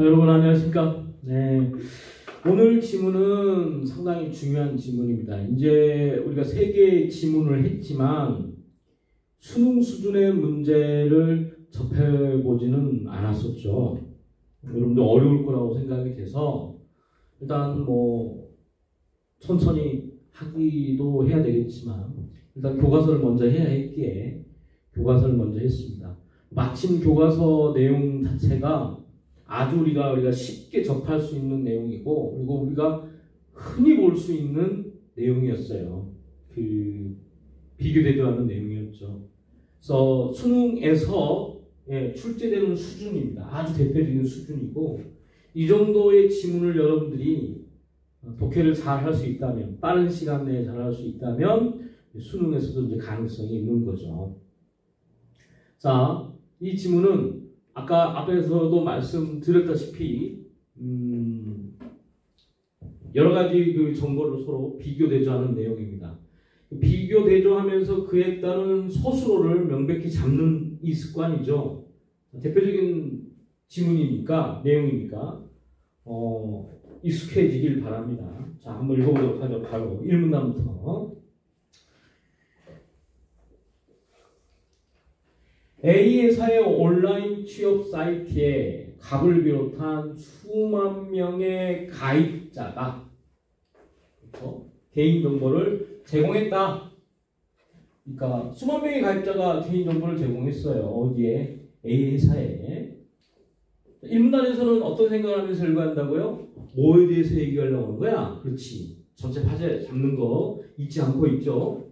여러분 안녕하십니까? 네. 오늘 지문은 상당히 중요한 지문입니다. 이제 우리가 3개의 지문을 했지만 수능 수준의 문제를 접해보지는 않았었죠. 여러분들 어려울 거라고 생각이 돼서 일단 천천히 하기도 해야 되겠지만 일단 교과서를 먼저 해야 했기에 교과서를 먼저 했습니다. 마침 교과서 내용 자체가 아주 우리가 쉽게 접할 수 있는 내용이고, 그리고 우리가 흔히 볼 수 있는 내용이었어요. 비교되지 않는 내용이었죠. 그래서 수능에서 출제되는 수준입니다. 아주 대표적인 수준이고, 이 정도의 지문을 여러분들이 독해를 잘 할 수 있다면, 빠른 시간 내에 잘 할 수 있다면 수능에서도 이제 가능성이 있는 거죠. 자, 이 지문은 아까 앞에서도 말씀드렸다시피 여러 가지 그 정보를 서로 비교 대조하는 내용입니다. 비교 대조하면서 그에 따른 서술어를 명백히 잡는 이 습관이죠. 대표적인 지문이니까 내용이니까 익숙해지길 바랍니다. 자, 한번 읽어보도록 하죠. 바로 1문단부터. A회사의 온라인 취업 사이트에 갑을 비롯한 수만 명의 가입자가 개인정보를 제공했다. 그러니까 수만 명의 가입자가 개인정보를 제공했어요. 어디에? A회사에. 1문단에서는 어떤 생각을 하면서 읽어한다고요? 뭐에 대해서 얘기하려고 하는 거야? 그렇지. 전체 화제 잡는 거 잊지 않고 있죠.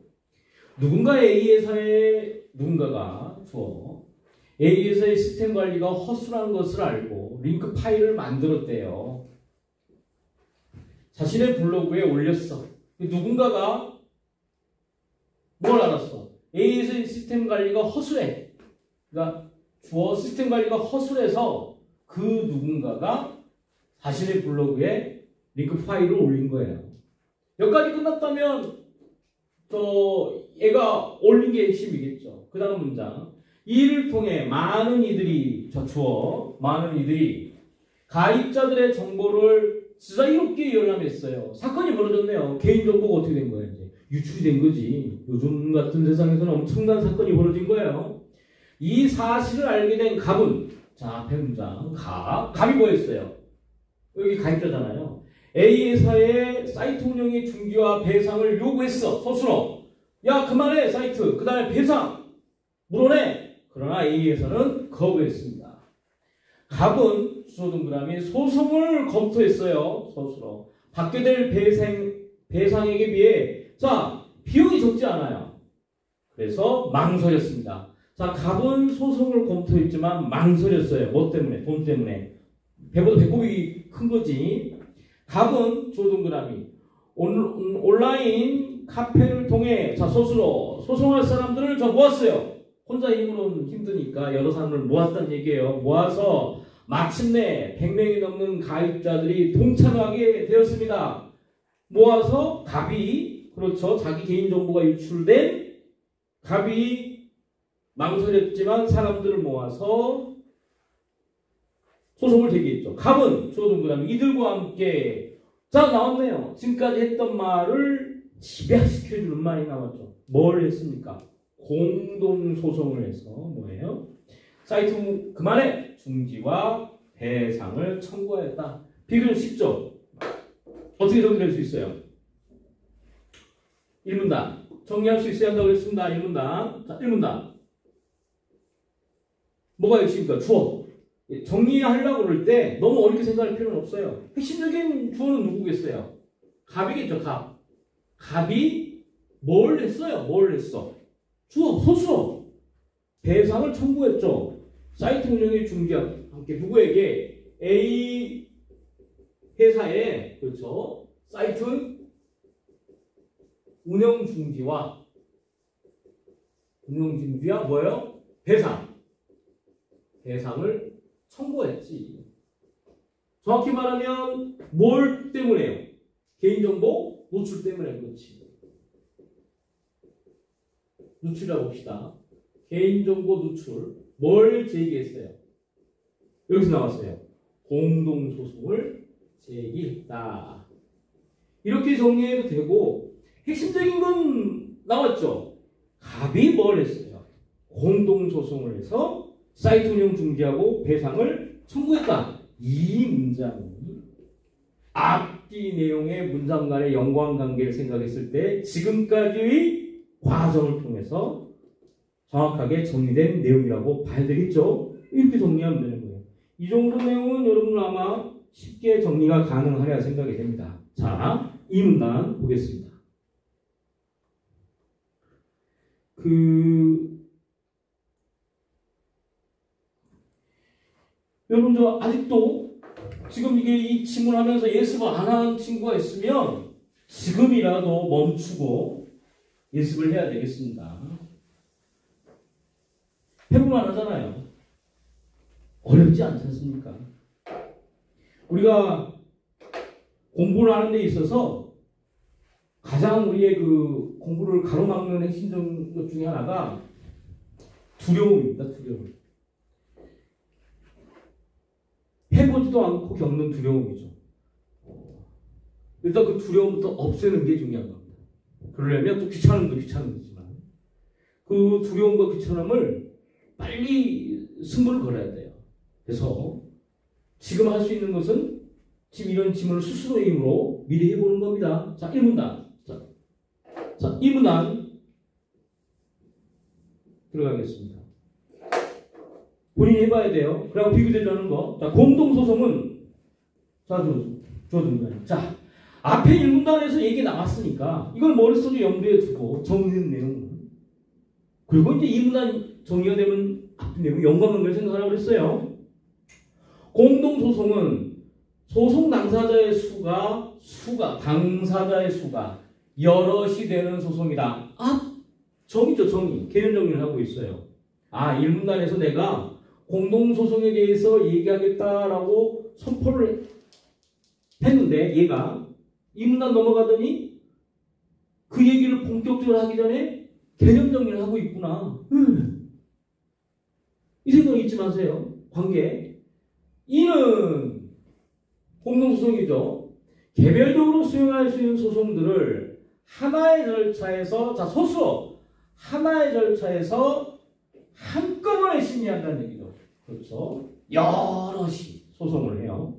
누군가가 A회사의 시스템 관리가 허술한 것을 알고 링크 파일을 만들었대요. 자신의 블로그에 올렸어. 누군가가 뭘 알았어? A회사의 시스템 관리가 허술해. 그러니까 주어 시스템 관리가 허술해서 그 누군가가 자신의 블로그에 링크 파일을 올린 거예요. 여기까지 끝났다면 얘가 올린 게 핵심이겠죠. 그 다음 문장. 이를 통해 많은 이들이 가입자들의 정보를 수사롭게 열람했어요. 사건이 벌어졌네요. 개인정보가 어떻게 된 거예요? 이제 유출이 된 거지. 요즘 같은 세상에서는 엄청난 사건이 벌어진 거예요. 이 사실을 알게 된 갑은, 자, 앞에 문장. 갑이 뭐였어요? 여기 가입자잖아요. A회사의 사이트 운영의 중지와 배상을 요구했어. 서술어. 야, 그만해, 사이트. 그 다음에 배상. 물어내. 그러나 A회사는 거부했습니다. 갑은 수소 동그라미 소송을 검토했어요. 서술어. 받게 될 배상액에 비해 비용이 적지 않아요. 그래서 망설였습니다. 자, 갑은 소송을 검토했지만 망설였어요. 뭐 때문에? 돈 때문에. 배보다 배꼽이 큰 거지. 갑은 수소 동그라미 온라인 카페를 통해 서술어 소송할 사람들을 모았어요. 혼자 힘으로는 힘드니까 여러 사람을 모았다는 얘기예요. 모아서 마침내 100명이 넘는 가입자들이 동참하게 되었습니다. 모아서 갑이, 그렇죠, 자기 개인정보가 유출된 갑이 망설였지만 사람들을 모아서 소송을 제기했죠. 갑은 조동그라미 이들과 함께 나왔네요. 지금까지 했던 말을 집약시켜주는 말이 나왔죠. 뭘 했습니까? 공동소송을 해서 뭐예요? 사이트 그만해! 중지와 배상을 청구하였다. 비교는 쉽죠? 어떻게 정리할 수 있어요? 1문단. 정리할 수 있어야 한다고 그랬습니다. 1문단. 자, 1문단. 뭐가 핵심입니까? 주어. 정리하려고 그럴 때 너무 어렵게 생각할 필요는 없어요. 핵심적인 주어는 누구겠어요? 갑이겠죠, 갑. 갑이 뭘 했어요? 뭘 했어? 주어, 서술어. 배상을 청구했죠. 사이트 운영의 중지와 함께 누구에게? A 회사에, 그렇죠, 사이트 운영 중지와 뭐예요? 배상을 청구했지. 정확히 말하면 뭘 때문에요? 개인정보 노출 때문에 그렇지. 누출이라고 봅시다. 개인정보 누출. 뭘 제기했어요? 여기서 나왔어요. 공동소송을 제기했다. 이렇게 정리해도 되고 핵심적인 건 나왔죠. 갑이 뭘 했어요? 공동소송을 해서 사이트 운영 중지하고 배상을 청구했다. 이 문장이 앞뒤 내용의 문장 간의 연관관계를 생각했을 때 지금까지의 과정을 통해서 정확하게 정리된 내용이라고 봐야 되겠죠. 이렇게 정리하면 되는 거예요. 이 정도 내용은 여러분 아마 쉽게 정리가 가능하리라 생각이 됩니다. 자, 이 문단 보겠습니다. 여러분 아직도 지금 이게 이 질문하면서 예습을 안 한 친구가 있으면 지금이라도 멈추고 예습을 해야 되겠습니다. 해보면 하잖아요. 어렵지 않지 않습니까? 우리가 공부를 하는 데 있어서 가장 우리의 그 공부를 가로막는 핵심적인 것 중에 하나가 두려움입니다. 두려움. 해보지도 않고 겪는 두려움이죠. 일단 그 두려움부터 없애는 게 중요한 겁니다. 그러려면 또 귀찮은 거지만 그 두려움과 귀찮음을 빨리 승부를 걸어야 돼요. 그래서 지금 할 수 있는 것은 지금 이런 질문을 스스로의 힘으로 미리 해보는 겁니다. 자, 1문단. 자, 2문단 들어가겠습니다. 본인이 해봐야 돼요. 그리고 비교되자는 거. 자, 공동소송은 자, 앞에 1문단에서 얘기 나왔으니까 이걸 머릿속에 염두에 두고 정리된 내용은 그리고 이제 2문단 정리가 되면 앞에 내용 연관관계를 생각하라고 그랬어요. 공동소송은 소송 당사자의 당사자의 수가 여럿이 되는 소송이다. 정의죠, 정의. 개념 정리를 하고 있어요. 1문단에서 내가 공동소송에 대해서 얘기하겠다라고 선포를 했는데 얘가 2문단 넘어가더니 그 얘기를 본격적으로 하기 전에 개념 정리를 하고 있구나. 이 생각 잊지 마세요. 관계. 이는 공동소송이죠. 개별적으로 수용할 수 있는 소송들을 하나의 절차에서 소수로 하나의 절차에서 한꺼번에 심리한다는 얘기죠. 그렇죠. 여럿이 소송을 해요.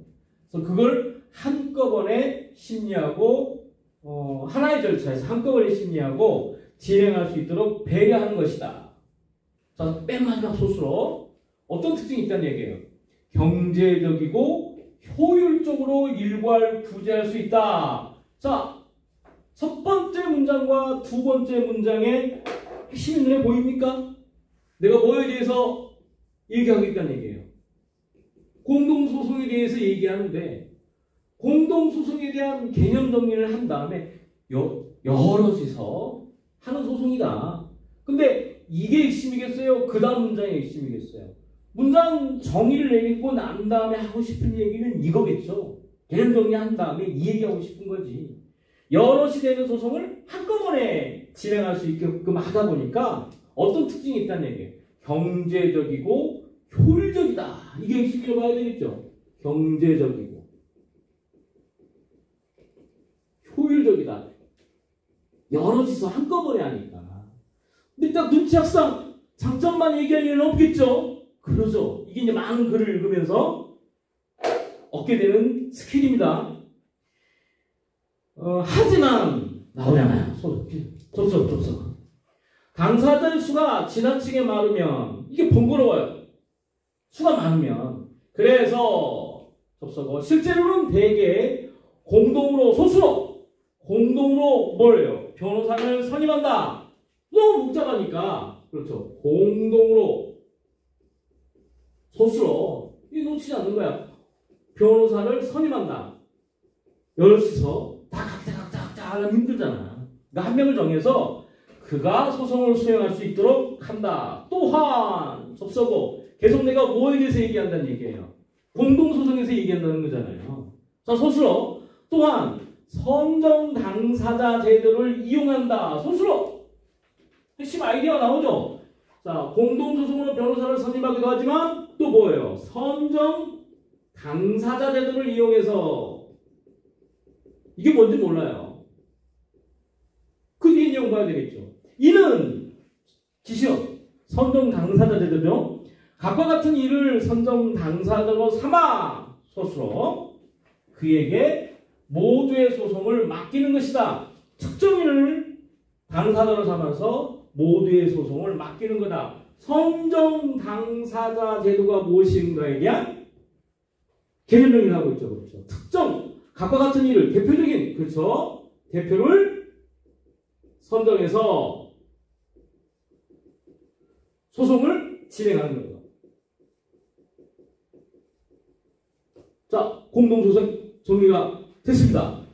그래서 그걸 한꺼번에 심리하고 하나의 절차에서 한꺼번에 심리하고 진행할 수 있도록 배려하는 것이다. 자, 맨 마지막 소수로 어떤 특징이 있다는 얘기예요. 경제적이고 효율적으로 일괄 구제할 수 있다. 자, 첫 번째 문장과 두 번째 문장의 핵심이 눈에 보입니까? 내가 뭐에 대해서 얘기하겠다는 얘기예요. 공동소송에 대해서 얘기하는데 공동소송에 대한 개념 정리를 한 다음에 여럿이서 하는 소송이다. 근데 이게 핵심이겠어요? 그 다음 문장이 핵심이겠어요? 문장 정의를 내리고 난 다음에 하고 싶은 얘기는 이거겠죠. 개념 정리한 다음에 이 얘기하고 싶은 거지. 여럿이 되는 소송을 한꺼번에 진행할 수 있게끔 하다 보니까 어떤 특징이 있다는 얘기예요. 경제적이고 효율적이다. 이게 핵심이라고 봐야 되겠죠. 경제적이고 효율적이다. 여럿이서 한꺼번에 하니까. 근데 딱 눈치학상 장점만 얘기할 일은 없겠죠. 그러죠. 이게 이제 많은 글을 읽으면서 얻게 되는 스킬입니다. 하지만 나오잖아요. 접속. 당사자의 수가 지나치게 많으면 이게 번거로워요. 수가 많으면. 그래서 접속어 실제로는 대개 공동으로 뭐래요? 변호사를 선임한다. 너무 복잡하니까 그렇죠. 공동으로 소수로 이 놓치지 않는 거야. 변호사를 선임한다. 여럿이서 다 각자 하려면 힘들잖아. 그러니까 한 명을 정해서 그가 소송을 수행할 수 있도록 한다. 또한 접속어 계속 내가 뭐에 대해서 얘기한다는 얘기예요. 공동소송에서 얘기한다는 거잖아요. 자, 소수로 또한 선정 당사자 제도를 이용한다. 소수로 핵심 아이디어가 나오죠. 자, 공동소송으로 변호사를 선임하기도 하지만 또 뭐예요? 선정 당사자 제도를 이용해서 이게 뭔지 몰라요. 그 뒤에 내용 봐야 되겠죠. 이는 지시어 선정 당사자 제도죠. 각과 같은 일을 선정 당사자로 삼아 소수로 그에게 모두의 소송을 맡기는 것이다. 특정인을 당사자로 삼아서 모두의 소송을 맡기는 거다. 선정 당사자 제도가 무엇인가에 대한 개념 정의를 하고 있죠. 그렇죠. 특정 각과 같은 일을 대표적인 그렇죠. 대표를 선정해서 소송을 진행하는 거예요. 자, 공동소송 정리가 됐습니다.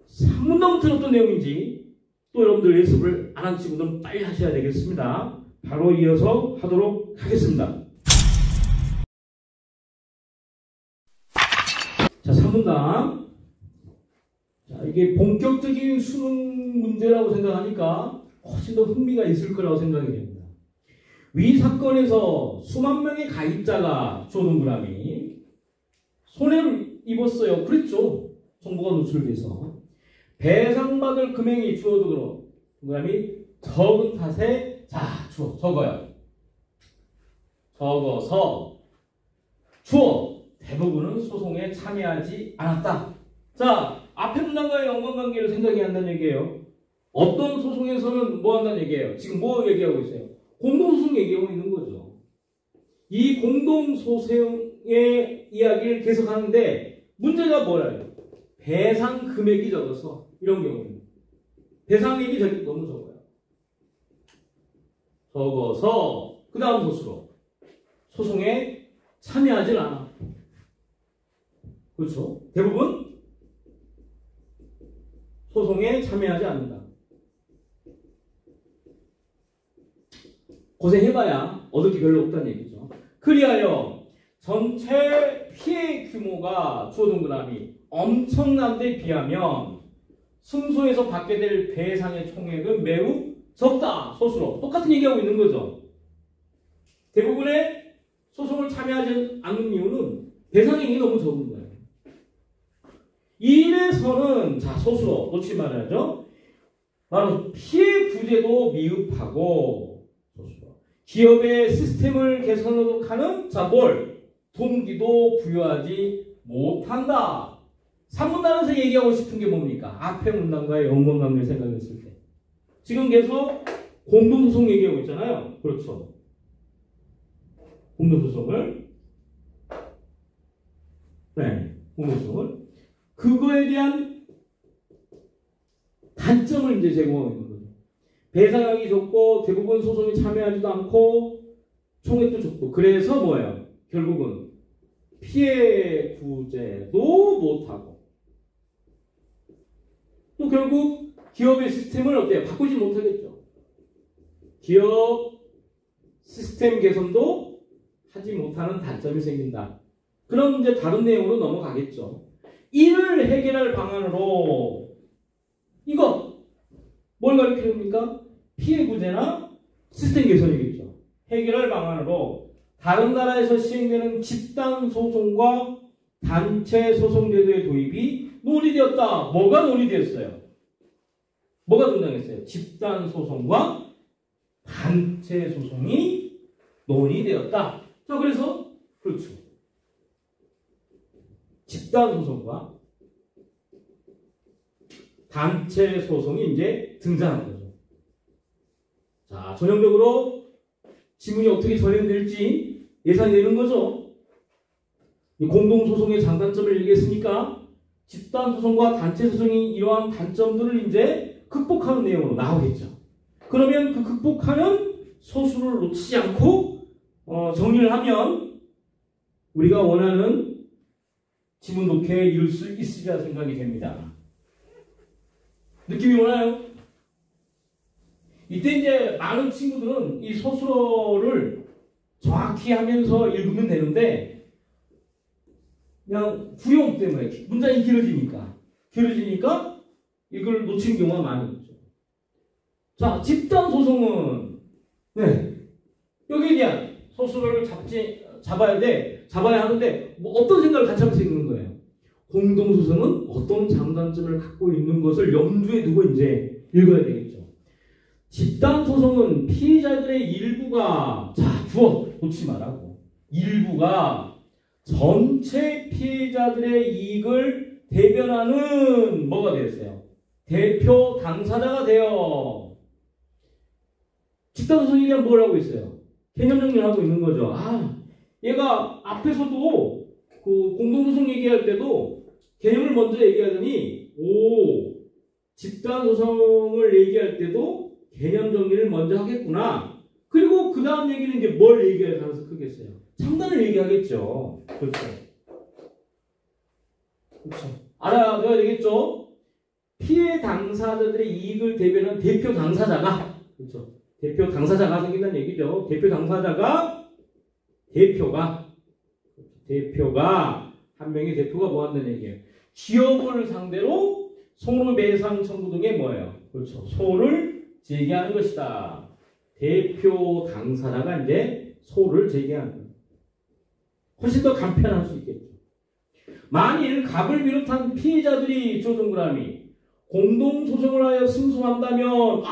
3문단부터 어떤 내용인지 또 여러분들 예습을 안 한 친구들은 빨리 하셔야 되겠습니다. 바로 이어서 하도록 하겠습니다. 자, 3문단. 자, 이게 본격적인 수능 문제라고 생각하니까 훨씬 더 흥미가 있을 거라고 생각이 됩니다. 위 사건에서 수만 명의 가입자가 조동그람이 손해를 입었어요. 그랬죠. 정보가 노출돼서. 배상받을 금액이 주어도 그람이 적은 탓에 자, 적어요. 적어서 주어 대부분은 소송에 참여하지 않았다. 자, 앞에 문장과의 연관관계를 생각해야 한다는 얘기예요. 어떤 소송에서는 뭐 한다는 얘기예요? 지금 뭐 얘기하고 있어요? 공동소송 얘기하고 있는 거죠. 이 공동소송의 이야기를 계속하는데 문제가 뭐예요? 배상 금액이 적어서 이런 경우는 배상액이 너무 적어요. 적어서 그 다음 소수로 소송에 참여하지 않아. 그렇죠? 대부분 소송에 참여하지 않는다. 고생해봐야 얻을 게 별로 없다는 얘기죠. 그리하여 전체 피해 규모가 주어동그라미 엄청난 데 비하면 승소에서 받게 될 배상의 총액은 매우 적다. 소수로. 똑같은 얘기하고 있는 거죠. 대부분의 소송을 참여하지 않는 이유는 배상액이 너무 적은 거예요. 이래서는 자, 소수로 놓치지 말아야죠. 바로 피해 구제도 미흡하고 소수로. 기업의 시스템을 개선하는 자, 뭘? 동기도 부여하지 못한다. 3문단에서 얘기하고 싶은 게 뭡니까? 앞에 문단과의 연관관계를 생각했을 때. 지금 계속 공동소송 얘기하고 있잖아요. 그렇죠. 공동소송을. 네. 공동소송을. 그거에 대한 단점을 이제 제공하고 있는 거죠. 배상액이 적고 대부분 소송에 참여하지도 않고 총액도 적고. 그래서 뭐예요? 결국은 피해 구제도 못하고 또 결국 기업의 시스템을 어때요? 바꾸지 못하겠죠. 기업 시스템 개선도 하지 못하는 단점이 생긴다. 그럼 이제 다른 내용으로 넘어가겠죠. 이를 해결할 방안으로 이거 뭘 가리킵니까? 피해 구제나 시스템 개선이겠죠. 해결할 방안으로 다른 나라에서 시행되는 집단 소송과 단체 소송 제도의 도입이 논의되었다. 뭐가 논의되었어요? 뭐가 등장했어요? 집단 소송과 단체 소송이 논의되었다. 자, 그래서 그렇죠. 집단 소송과 단체 소송이 이제 등장한 거죠. 자, 전형적으로 지문이 어떻게 전해질지 예상이 되는 거죠. 공동소송의 장단점을 얘기했으니까 집단소송과 단체소송이 이러한 단점들을 이제 극복하는 내용으로 나오겠죠. 그러면 그 극복하는 소수를 놓치지 않고 정리를 하면 우리가 원하는 지문 독해에 이룰 수 있으리라 생각이 됩니다. 느낌이 오나요? 이때 이제 많은 친구들은 이 소수어를 정확히 하면서 읽으면 되는데 그냥 구용 때문에 문장이 길어지니까 이걸 놓치는 경우가 많이 있죠. 자, 집단 소송은 네, 여기에 대한 소수어를 잡아야 돼. 잡아야 하는데 뭐 어떤 생각을 같이 하면서 읽는 거예요. 공동소송은 어떤 장단점을 갖고 있는 것을 염두에 두고 이제 읽어야 되겠죠. 집단소송은 피해자들의 일부가 주어 놓지 말라고. 일부가 전체 피해자들의 이익을 대변하는 뭐가 되었어요? 대표 당사자가 되어. 집단소송에 대한 뭘 하고 있어요? 개념 정리를 하고 있는 거죠. 얘가 앞에서도 그 공동소송 얘기할 때도 개념을 먼저 얘기하더니 집단소송을 얘기할 때도 개념 정리를 먼저 하겠구나. 그리고 그 다음 얘기는 이제 뭘 얘기할 가능성이 크겠어요? 창단을 얘기하겠죠. 그렇죠. 알아야 되겠죠? 피해 당사자들의 이익을 대변하는 대표 당사자가, 그렇죠. 대표 당사자가 생긴다는 얘기죠. 대표가 한 명의 대표가 뭐 한다는 얘기예요? 기업을 상대로 손해배상 청구 등의 뭐예요? 그렇죠. 소를 제기하는 것이다. 대표 당사자가 이제 소를 제기하는 거예요. 훨씬 더 간편할 수 있겠죠. 만일 갑을 비롯한 피해자들이 조동그라미 공동소송을 하여 승소한다면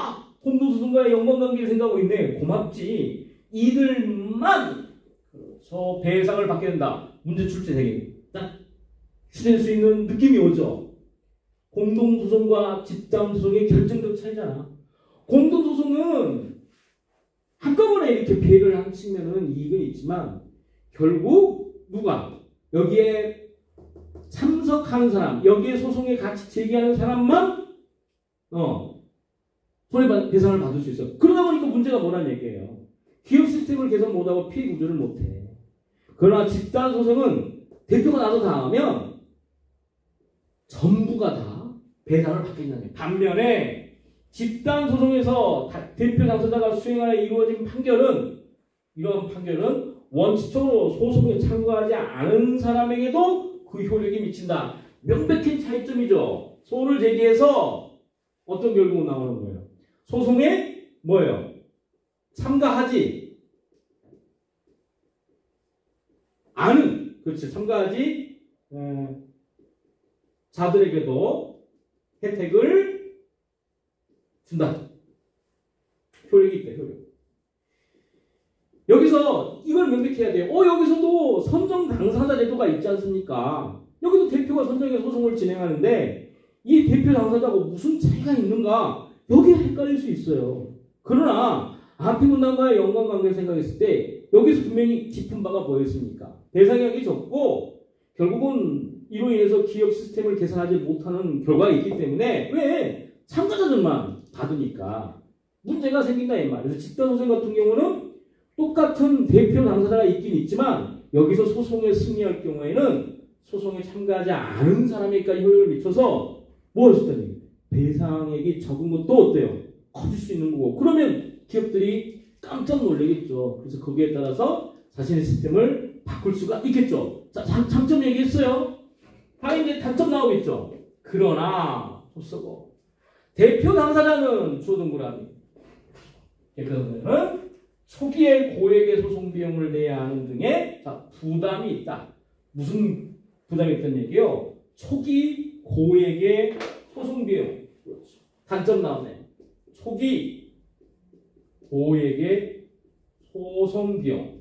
공동소송과의 연관관계를 생각하고 있네. 고맙지. 이들만 그렇죠. 배상을 받게 된다. 문제 출제 되게 딱 추진할 수 있는 느낌이 오죠. 공동소송과 집단소송의 결정적 차이잖아. 공동소송은 한꺼번에 이렇게 피해를 한 측면은 이익은 있지만 결국 누가 여기에 참석하는 사람, 여기에 소송에 같이 제기하는 사람만 손해배상을 받을 수 있어요. 그러다 보니까 문제가 뭐란 얘기예요. 기업 시스템을 개선 못하고 피해 구조를 못해. 그러나 집단소송은 대표가 나서 당하면 전부가 다 배상을 받겠다는 거예요. 반면에 집단소송에서 대표 당사자가 수행하여 이루어진 판결은, 이런 판결은 원칙적으로 소송에 참가하지 않은 사람에게도 그 효력이 미친다. 명백한 차이점이죠. 소를 제기해서 어떤 결과가 나오는 거예요? 소송에 뭐예요? 참가하지 않은, 그렇지, 참가하지 자들에게도 혜택을 준다. 효력이 있다. 효력. 여기서 이걸 명백해야 돼요. 여기서도 선정 당사자 제도가 있지 않습니까? 여기도 대표가 선정해서 소송을 진행하는데 이 대표 당사자하고 무슨 차이가 있는가? 여기에 헷갈릴 수 있어요. 그러나 앞에 문단과의 연관관계를 생각했을 때 여기서 분명히 짚은 바가 뭐였습니까? 배상액이 적고 결국은 이로 인해서 기업 시스템을 개선하지 못하는 결과가 있기 때문에 왜? 참가자들만 받으니까 문제가 생긴다 이 말이에요. 그래서 집단소송 같은 경우는 똑같은 대표 당사자가 있긴 있지만 여기서 소송에 승리할 경우에는 소송에 참가하지 않은 사람에게까지 효력을 미쳐서 뭐 했었다는 얘기예요? 배상액이 적은 것도 어때요? 커질 수 있는 거고. 그러면 기업들이 깜짝 놀라겠죠. 그래서 거기에 따라서 자신의 시스템을 바꿀 수가 있겠죠. 자, 장점 얘기했어요. 다음에 이제 단점 나오겠죠. 그러나 대표 당사자는 주어동그라미. 대표 당사자는 초기에 고액의 소송 비용을 내야 하는 등의 부담이 있다. 무슨 부담이 있다는 얘기요? 초기 고액의 소송 비용. 단점 나오네요. 초기 고액의 소송 비용.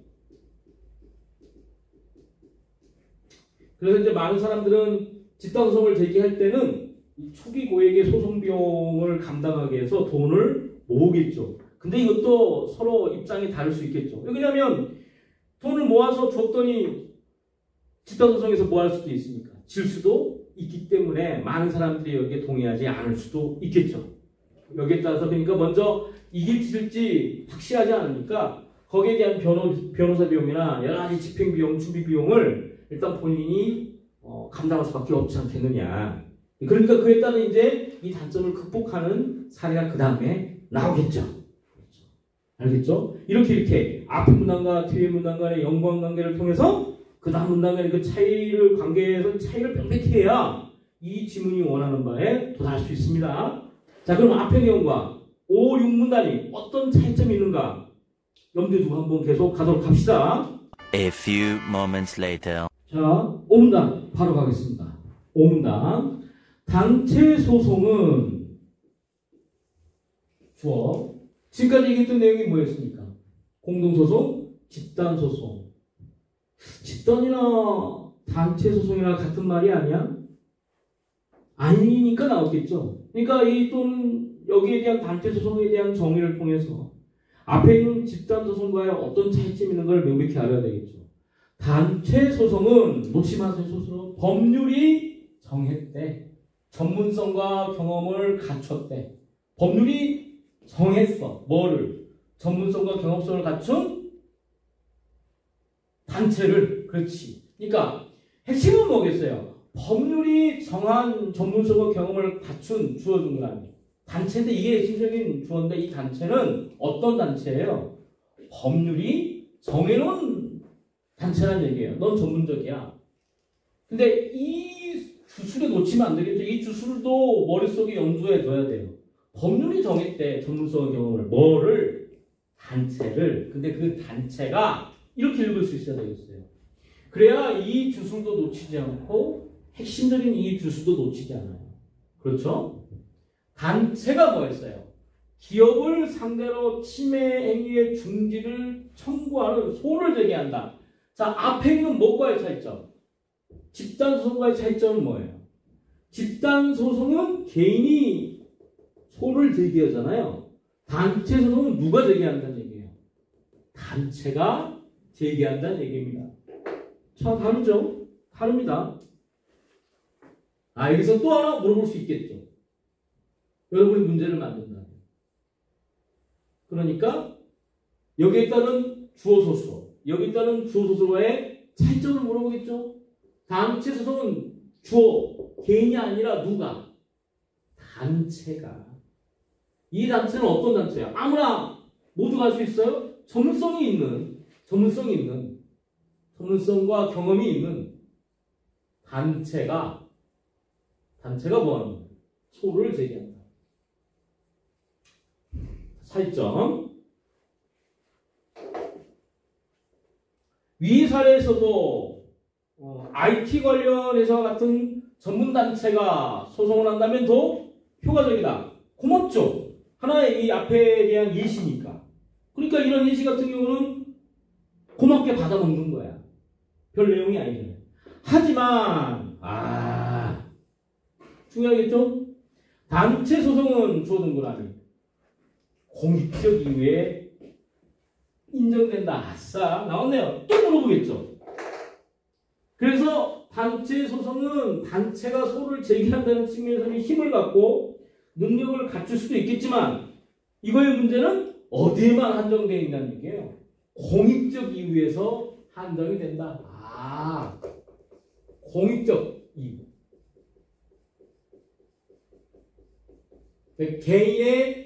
그래서 이제 많은 사람들은 집단소송을 제기할 때는 이 초기 고액의 소송 비용을 감당하기 위해서 돈을 모으겠죠. 근데 이것도 서로 입장이 다를 수 있겠죠. 왜냐하면 돈을 모아서 줬더니 집단소송에서 뭐 할 수도 있으니까 질 수도 있기 때문에 많은 사람들이 여기에 동의하지 않을 수도 있겠죠. 여기에 따라서 그러니까 먼저 이길지 질지 확실하지 않으니까 거기에 대한 변호사 비용이나 여러 가지 집행비용, 준비비용을 일단 본인이 감당할 수밖에 없지 않겠느냐. 그러니까 그에 따른 이제 이 단점을 극복하는 사례가 그 다음에 나오겠죠. 알겠죠? 이렇게 앞 문단과 뒤에 문단 간의 연관관계를 통해서 그 다음 문단 간의 그 관계에서 차이를 명백히 해야 이 지문이 원하는 바에 도달할 수 있습니다. 자, 그럼 앞의 내용과 5, 6문단이 어떤 차이점이 있는가 염두에 두고 한번 계속 가도록 합시다. A few moments later. 자, 5문단 바로 가겠습니다. 5문단. 단체 소송은 주어. 지금까지 얘기했던 내용이 뭐였습니까? 공동소송, 집단소송. 집단이나 단체 소송이나 같은 말이 아니야? 아니니까 나왔겠죠. 그러니까 이 또는 여기에 대한 단체 소송에 대한 정의를 통해서 앞에 있는 집단 소송과의 어떤 차이점이 있는 걸 명백히 알아야 되겠죠. 단체 소송은 놓지 마세요. 소송은 법률이 정했대. 전문성과 경험을 갖췄대. 법률이 정했어. 뭐를? 전문성과 경험성을 갖춘 단체를. 그렇지. 그러니까 핵심은 뭐겠어요? 법률이 정한 전문성과 경험을 갖춘 주어준 거 아니에요. 단체인데 이게 핵심적인 주어인데 이 단체는 어떤 단체예요? 법률이 정해놓은 단체란 얘기예요. 넌 전문적이야. 근데 이 주술에 놓치면 안 되겠죠. 이 주술도 머릿속에 염두에 둬야 돼요. 법률이 정했대. 전문성과 경험을. 뭐를? 단체를. 근데 그 단체가 이렇게 읽을 수 있어야 되겠어요. 그래야 이 주술도 놓치지 않고 핵심적인 이 주술도 놓치지 않아요. 그렇죠? 단체가 뭐였어요? 기업을 상대로 침해 행위의 중지를 청구하는 소를 제기한다. 자, 앞에 있는 뭐과의 차이점? 집단소송과의 차이점은 뭐예요? 집단소송은 개인이 소를 제기하잖아요. 단체소송은 누가 제기한다는 얘기예요? 단체가 제기한다는 얘기입니다. 자, 다르죠? 다릅니다. 여기서 또 하나 물어볼 수 있겠죠. 여러분이 문제를 만든다. 그러니까 여기에 따른 주어소서, 여기에 따른 주어소서와의 차이점을 물어보겠죠. 단체 소송은 주어, 개인이 아니라 누가? 단체가. 이 단체는 어떤 단체야? 아무나 모두 갈 수 있어요? 전문성이 있는, 전문성과 경험이 있는 단체가 뭐 하는 거예요? 소를 제기한다. 차이점. 위 사례에서도 IT 관련해서 같은 전문단체가 소송을 한다면 더 효과적이다. 고맙죠. 하나의 이 앞에 대한 예시니까. 그러니까 이런 예시 같은 경우는 고맙게 받아먹는 거야. 별 내용이 아니잖아요. 하지만 중요하겠죠? 단체 소송은 주어진 거라니 공익적 이유에 인정된다. 아싸, 나왔네요. 또 물어보겠죠. 그래서 단체 소송은 단체가 소를 제기한다는 측면에서는 힘을 갖고 능력을 갖출 수도 있겠지만 이거의 문제는 어디에만 한정되어 있다는 얘기예요. 공익적 이유에서 한정이 된다. 공익적 이유. 개인의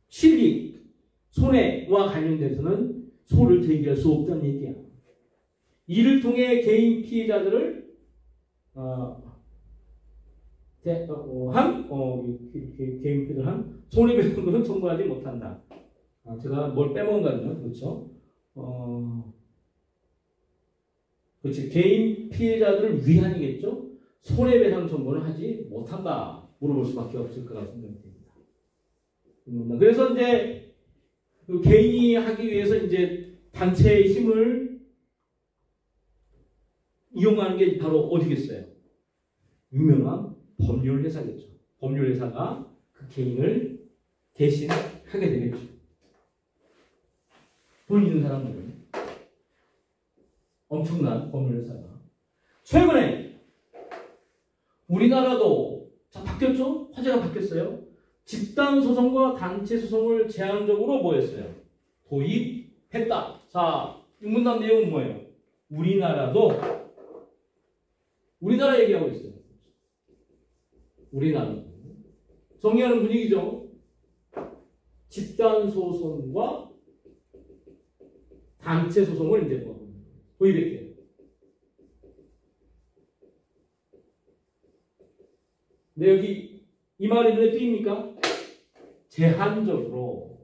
실익, 손해와 관련돼서는 소를 제기할 수 없다는 얘기야. 이를 통해 개인 피해자들을 개인 피해자를 한 손해배상금은 청구하지 못한다. 제가 뭘 빼먹은 거는 그렇죠. 그렇지. 개인 피해자들을 위한이겠죠. 손해배상 청구는 하지 못한다. 물어볼 수밖에 없을 거라고 생각이 됩니다. 그래서 이제 그 개인이 하기 위해서 이제 단체의 힘을 이용하는 게 바로 어디겠어요? 유명한 법률회사겠죠. 법률회사가 그 개인을 대신 하게 되겠죠. 돈 있는 사람들은 엄청난 법률회사가. 최근에 우리나라도 바뀌었죠? 화제가 바뀌었어요. 집단소송과 단체소송을 제한적으로 뭐였어요? 도입했다. 자, 문단 내용은 뭐예요? 우리나라 얘기하고 있어요. 우리나라. 정의하는 분위기죠. 집단소송과 단체소송을 이제 도입했대요. 근데 여기 이 말이 눈에 띄입니까? 제한적으로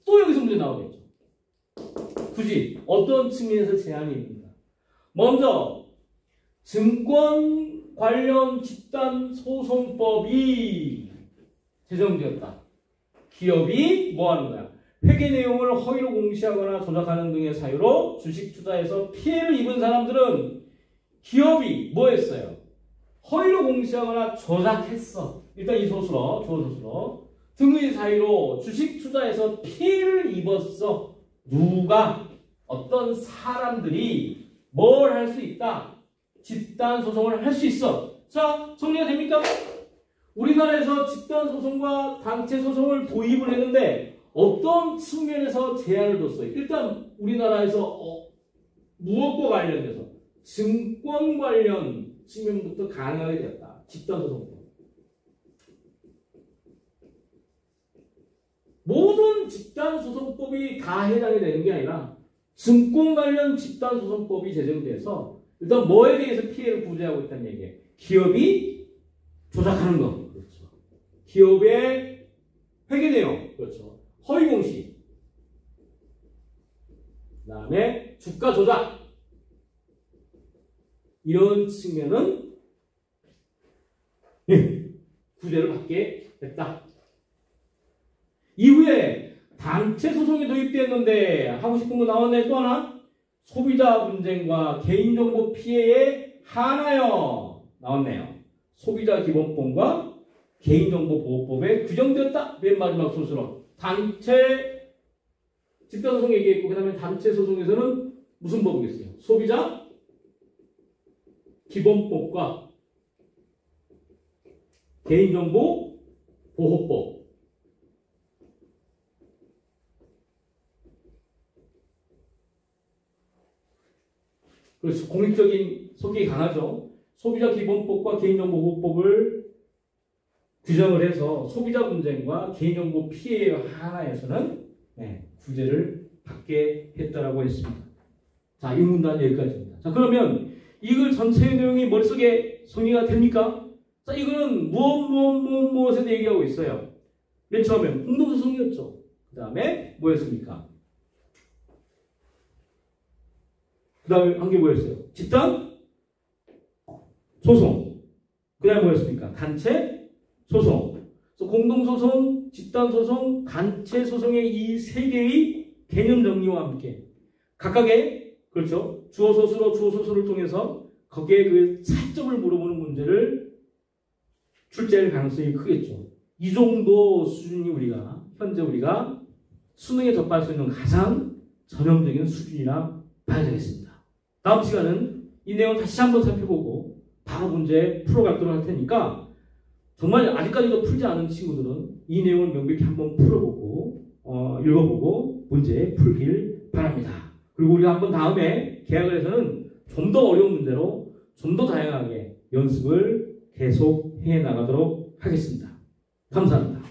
또 여기서 문제 나오겠죠. 굳이 어떤 측면에서 제한이 있는가? 먼저 증권 관련 집단 소송법이 제정되었다. 기업이 뭐 하는 거야? 회계 내용을 허위로 공시하거나 조작하는 등의 사유로 주식 투자에서 피해를 입은 사람들은 기업이 뭐 했어요? 허위로 공시하거나 조작했어. 일단 이 소수로, 주어 소수로 등의 사유로 주식 투자에서 피해를 입었어. 누가? 어떤 사람들이 뭘 할 수 있다? 집단 소송을 할 수 있어. 자, 정리가 됩니까? 우리나라에서 집단 소송과 단체 소송을 도입을 했는데 어떤 측면에서 제한을 뒀어요? 일단 우리나라에서 무엇과 관련돼서 증권 관련 측면부터 가능하게 되었다. 집단 소송법. 모든 집단 소송법이 다 해당이 되는 게 아니라 증권 관련 집단 소송법이 제정돼서 일단 뭐에 대해서 피해를 구제하고 있다는 얘기예요. 기업이 조작하는 거. 그렇죠. 기업의 회계 내용. 그렇죠. 허위 공시. 그 다음에 주가 조작. 이런 측면은 구제를 받게 됐다. 이후에 단체 소송이 도입되었는데 하고 싶은 거 나왔네. 또 하나 소비자 분쟁과 개인정보 피해에 한하여 나왔네요. 소비자 기본법과 개인정보 보호법에 규정되었다. 맨 마지막 소수로 단체 집단 소송 얘기했고 그 다음에 단체 소송에서는 무슨 법이겠어요? 소비자 기본법과 개인정보 보호법. 그래서 공익적인 성격이 강하죠. 소비자 기본법과 개인정보 보호법을 규정을 해서 소비자 분쟁과 개인정보 피해 하나에서는 구제를 받게 했다라고 했습니다. 자, 이 문단 여기까지입니다. 자, 그러면 이걸 전체의 내용이 머릿속에 정리가 됩니까? 자, 이거는 무엇에 대해 얘기하고 있어요. 맨 처음에 공동소송이었죠. 그 다음에 뭐였습니까? 그 다음에 한 게 뭐였어요? 집단 소송. 그 다음에 뭐였습니까? 단체 소송. 그래서 공동소송, 집단소송, 단체소송의 이 세 개의 개념 정리와 함께 각각의 그렇죠. 주어 소수를 통해서 거기에 그 차이점을 물어보는 문제를 출제할 가능성이 크겠죠. 이 정도 수준이 현재 우리가 수능에 접할 수 있는 가장 전형적인 수준이라 봐야 되겠습니다. 다음 시간은 이 내용을 다시 한번 살펴보고 바로 문제 풀어가도록 할 테니까 정말 아직까지도 풀지 않은 친구들은 이 내용을 명백히 한번 풀어보고 읽어보고 문제 풀길 바랍니다. 그리고 우리가 한번 다음에 계약을 해서는 좀 더 어려운 문제로 좀 더 다양하게 연습을 계속 해 나가도록 하겠습니다. 감사합니다.